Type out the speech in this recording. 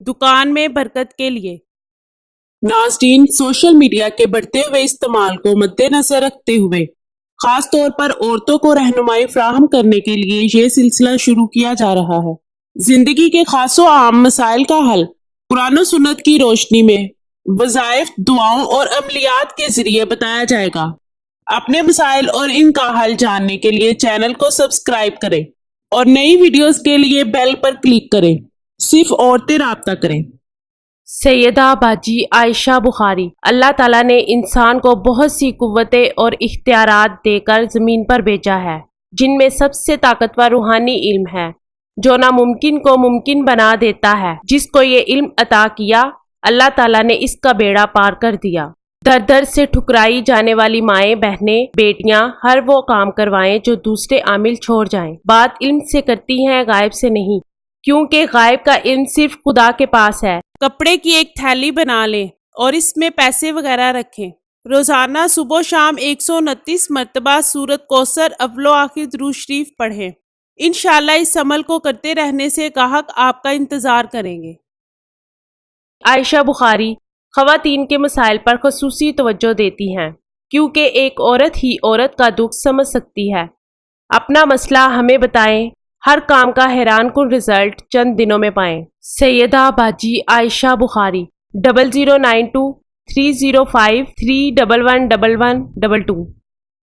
दुकान में बरकत के लिए। नाज़रीन, सोशल मीडिया के बढ़ते हुए इस्तेमाल को मद्देनजर रखते हुए खास तौर पर औरतों को रहनुमाई फराहम करने के लिए ये सिलसिला शुरू किया जा रहा है। जिंदगी के खासो आम मसाइल का हल कुरान और सुन्नत की रोशनी में वज़ाइफ, दुआओं और अमलियात के जरिए बताया जाएगा। अपने मसाइल और इनका हल जानने के लिए चैनल को सब्सक्राइब करें और नई वीडियोस के लिए बेल पर क्लिक करें। सिर्फ औरतें राब्ता करें। सैयदा बाजी आयशा बुखारी। अल्लाह ताला ने इंसान को बहुत सी कुव्वतें और इख्तियारात देकर ज़मीन पर भेजा है, जिनमें सबसे ताकतवर रूहानी इल्म है जो नामुमकिन को मुमकिन बना देता है। जिसको ये इल्म अता किया, अल्लाह ताला ने इसका बेड़ा पार कर दिया। दर दर से ठुकराई जाने वाली माएँ, बहनें, बेटियां हर वो काम करवाएं जो दूसरे आमिल छोड़ जाएं। बात इल्म से करती हैं, गायब से नहीं, क्योंकि गायब का इल्म सिर्फ खुदा के पास है। कपड़े की एक थैली बना लें और इसमें पैसे वगैरह रखें। रोजाना सुबह शाम 129 मरतबा सूरत कौसर अव्वलो आखिर दुरूद शरीफ पढ़ें। इंशाअल्लाह इस अमल को करते रहने से गाहक आपका इंतजार करेंगे। आयशा बुखारी ख़वातीन के मसाइल पर ख़ुसूसी तवज्जो देती हैं, क्योंकि एक औरत ही औरत का दुख समझ सकती है। अपना मसला हमें बताएं, हर काम का हैरान कुन रिजल्ट चंद दिनों में पाएं। सैयदा बाजी आयशा बुखारी 0092 305 3111122।